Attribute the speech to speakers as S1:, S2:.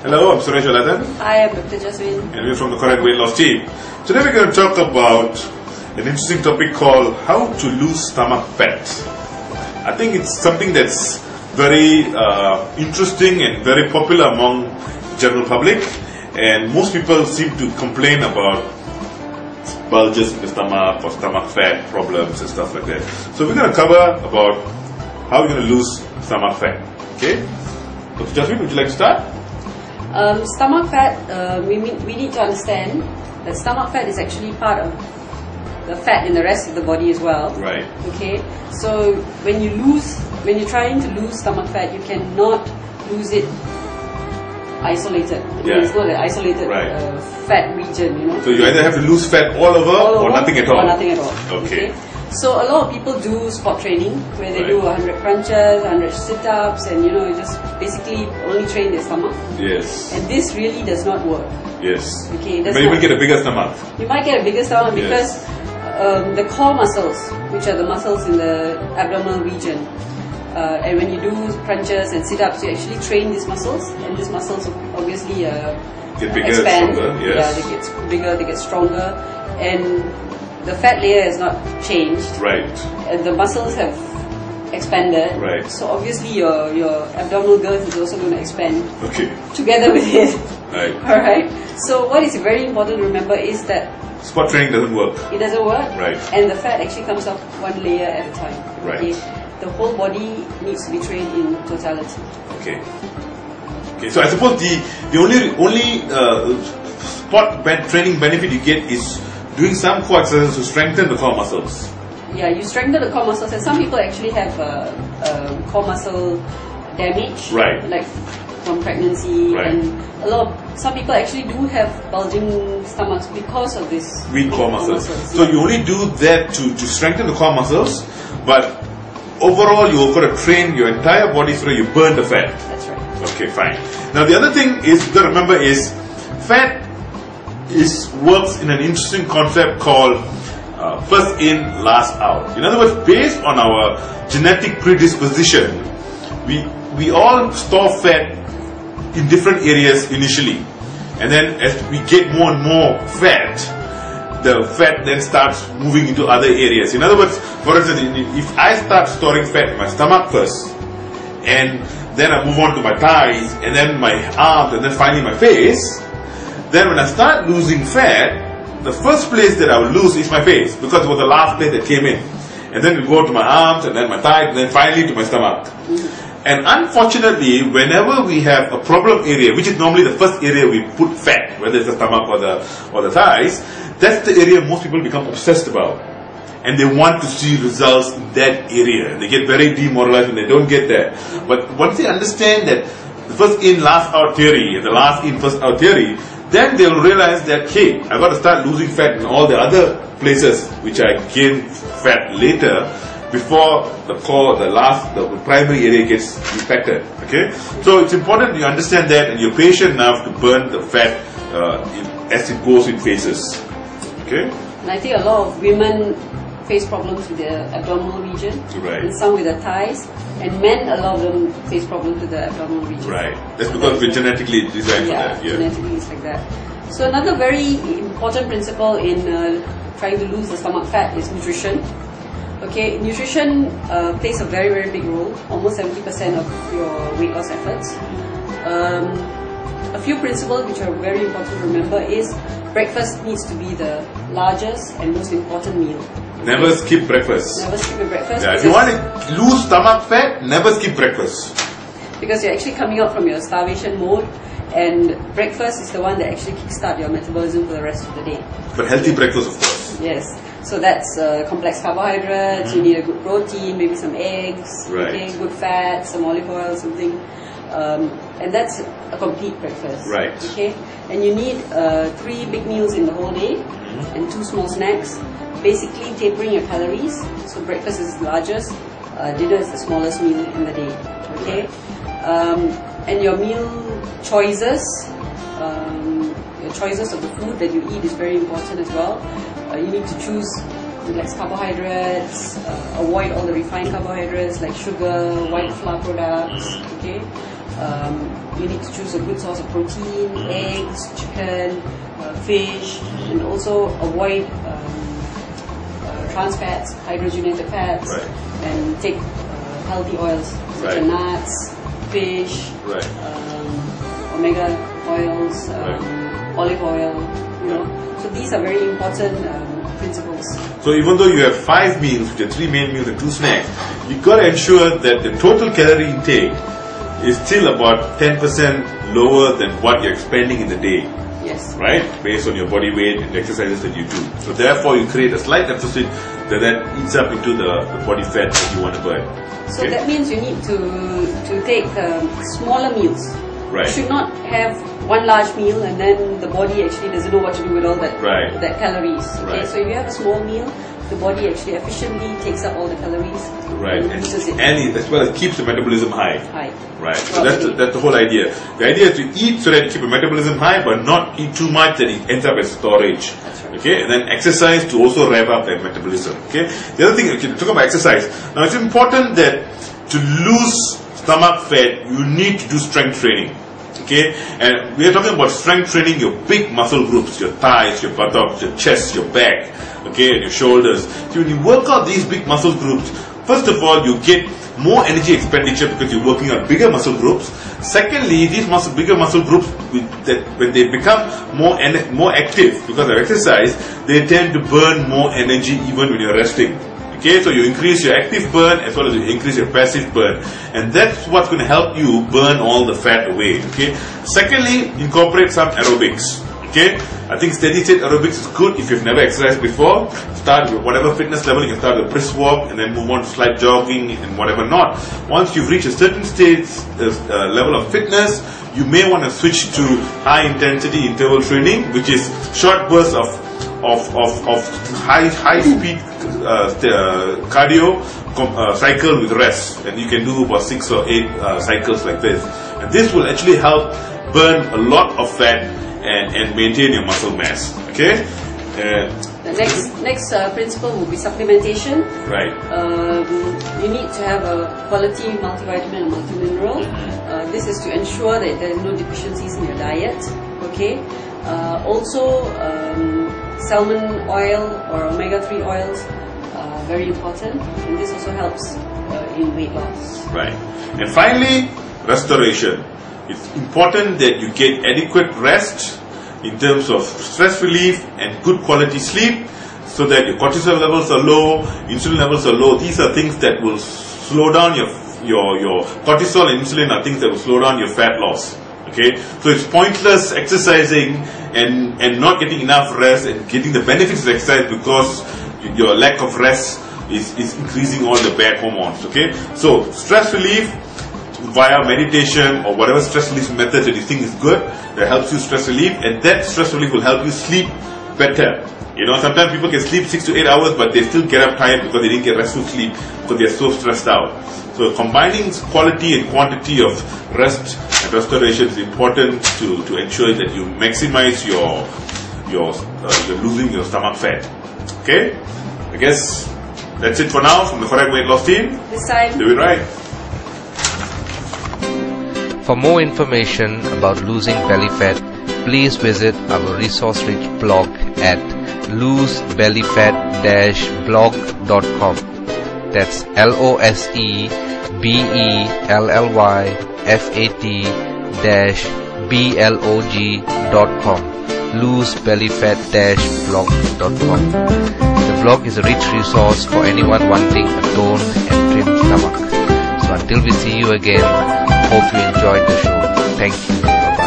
S1: Hello, I'm Suresh Aladan.
S2: Hi, I'm Dr. Jasmine.
S1: And we're from the Correct Weight Loss team. Today we're going to talk about an interesting topic called how to lose stomach fat. I think it's something that's very interesting and very popular among the general public, and most people seem to complain about bulges in the stomach or stomach fat problems and stuff like that. So we're going to cover about how we're going to lose stomach fat. Okay? Dr. Jasmine, would you like to start?
S2: Stomach fat, we need to understand that stomach fat is actually part of the fat in the rest of the body as well.
S1: Right.
S2: Okay. So when you're trying to lose stomach fat, you cannot lose it isolated.
S1: Yeah.
S2: It's not an isolated fat region, you know.
S1: So you either have to lose fat all over or nothing at all.
S2: Or nothing at all.
S1: Okay.
S2: So a lot of people do spot training where they do 100 crunches, 100 sit-ups, and you just basically only train their stomach.
S1: Yes.
S2: And this really does not work.
S1: Yes.
S2: Okay.
S1: But you will get a bigger stomach.
S2: You might get a bigger stomach because the core muscles, which are the muscles in the abdominal region, and when you do crunches and sit-ups, you actually train these muscles, and these muscles obviously
S1: get bigger,
S2: expand.
S1: stronger. Yes.
S2: Yeah, they get bigger, they get stronger, and the fat layer has not changed.
S1: Right.
S2: And the muscles have expanded.
S1: Right.
S2: So obviously your abdominal girth is also going to expand.
S1: Okay.
S2: Together with it.
S1: Right.
S2: Alright. So what is very important to remember is that
S1: spot training doesn't work.
S2: It doesn't work.
S1: Right.
S2: And the fat actually comes off one layer at a time.
S1: Right.
S2: Okay. The whole body needs to be trained in totality.
S1: Okay. Okay. So I suppose the only spot training benefit you get is doing some core exercises to strengthen the core muscles.
S2: Yeah, you strengthen the core muscles, and some people actually have core muscle damage, like from pregnancy, and some people actually do have bulging stomachs because of this
S1: weak core muscles. So you only do that to strengthen the core muscles, but overall you've got to train your entire body so that you burn the fat.
S2: That's right.
S1: Okay, fine. Now the other thing is to remember is fat works in an interesting concept called first in, last out. In other words, based on our genetic predisposition, we all store fat in different areas initially, and then as we get more and more fat, the fat then starts moving into other areas. In other words, for instance, if I start storing fat in my stomach first, and then I move on to my thighs, and then my arms, and then finally my face, then when I start losing fat, the first place that I will lose is my face, because it was the last place that came in. And then it will go to my arms, and then my thighs, and then finally to my stomach. And unfortunately, whenever we have a problem area, which is normally the first area we put fat, whether it's the stomach or the thighs, that's the area most people become obsessed about. And they want to see results in that area. They get very demoralized when they don't get there. But once they understand that the first in, last out theory, and the last in, first out theory, then they'll realize that, hey, I've got to start losing fat in all the other places which I gain fat later, before the core, the primary area gets infected. Okay? So it's important you understand that, and you're patient enough to burn the fat as it goes in phases. Okay?
S2: And I think a lot of women face problems with the abdominal region, and some with the thighs, and men, a lot of them face problems with the abdominal region.
S1: Right. That's because we're genetically designed for that. Yeah,
S2: genetically it's like that. So another very important principle in trying to lose the stomach fat is nutrition. Okay, nutrition plays a very, very big role, almost 70% of your weight loss efforts. A few principles which are very important to remember is breakfast needs to be the largest and most important meal.
S1: Never skip breakfast.
S2: Never skip your breakfast.
S1: Yeah, if you want to lose stomach fat, never skip breakfast.
S2: Because you're actually coming out from your starvation mode, and breakfast is the one that actually kickstart your metabolism for the rest of the day.
S1: But healthy breakfast, of course.
S2: Yes. So that's complex carbohydrates, you need a good protein, maybe some eggs, okay, good fat, some olive oil, something. And that's a complete breakfast.
S1: Right.
S2: Okay. And you need 3 big meals in the whole day, and 2 small snacks. Basically tapering your calories. So breakfast is the largest, dinner is the smallest meal in the day. Okay. And your meal choices, your choices of the food that you eat is very important as well. You need to choose less carbohydrates, avoid all the refined carbohydrates like sugar, white flour products. Okay. You need to choose a good source of protein, eggs, chicken, fish, and also avoid trans fats, hydrogenated fats, and take healthy oils such as nuts, fish, omega oils, olive oil. You know, so these are very important principles.
S1: So even though you have 5 meals, with your 3 main meals and 2 snacks, you got to ensure that the total calorie intake is still about 10% lower than what you're expending in the day.
S2: Yes.
S1: Right? Based on your body weight and the exercises that you do. So therefore you create a slight deficit that eats up into the body fat that you want to burn.
S2: So that means you need to take smaller meals.
S1: Right.
S2: You should not have one large meal and then the body actually doesn't know what to do with all that that calories. Okay, so if you have a small meal, the body actually efficiently takes up all the calories and uses it.
S1: And as well as keeps the metabolism high. Right. So that's the whole idea. The idea is to eat so that you keep your metabolism high, but not eat too much that it ends up as storage. Okay, and then exercise to also rev up that metabolism. Okay. The other thing, talk about exercise. Now it's important that to lose stomach fat, you need to do strength training. Okay, and we are talking about strength training your big muscle groups, your thighs, your buttocks, your chest, your back, okay, and your shoulders. So when you work out these big muscle groups, first of all, you get more energy expenditure because you're working on bigger muscle groups. Secondly, these bigger muscle groups, when they become more active because of exercise, they tend to burn more energy even when you're resting. Okay, so you increase your active burn as well as you increase your passive burn, and that's what's going to help you burn all the fat away. Okay. Secondly, incorporate some aerobics. Okay, I think steady state aerobics is good if you've never exercised before. Start with whatever fitness level. You can start with a brisk walk and then move on to slight jogging and whatever not. Once you've reached a certain level of fitness, you may want to switch to high intensity interval training, which is short bursts of high speed cardio cycle with rest, and you can do about 6 or 8 cycles like this, and this will actually help burn a lot of fat and maintain your muscle mass. Okay.
S2: The next principle will be supplementation.
S1: Right.
S2: You need to have a quality multivitamin and multimineral. This is to ensure that there are no deficiencies in your diet. Okay. Also, salmon oil or omega-3 oils are very important, and this also helps in weight loss. Right.
S1: And finally, restoration. It's important that you get adequate rest in terms of stress relief and good quality sleep, so that your cortisol levels are low, insulin levels are low. These are things that will slow down your cortisol and insulin are things that will slow down your fat loss. Okay, so it's pointless exercising and not getting enough rest and getting the benefits of exercise because your lack of rest is increasing all the bad hormones. Okay, so stress relief via meditation or whatever stress relief method that you think is good, that helps you stress relief, and that stress relief will help you sleep better. You know, sometimes people can sleep 6 to 8 hours, but they still get up tired because they didn't get restful sleep because they're so stressed out. So combining quality and quantity of rest and restoration is important to ensure that you maximize your losing your stomach fat. Okay, I guess that's it for now from the Correct Weight Loss team.
S2: This time,
S1: do it right.
S3: For more information about losing belly fat, please visit our resource-rich blog at losebellyfat-blog.com. That's losebellyfat-blog.com. losebellyfat-blog.com. The blog is a rich resource for anyone wanting a toned and trim stomach. So until we see you again, hope you enjoyed the show. Thank you. Bye-bye.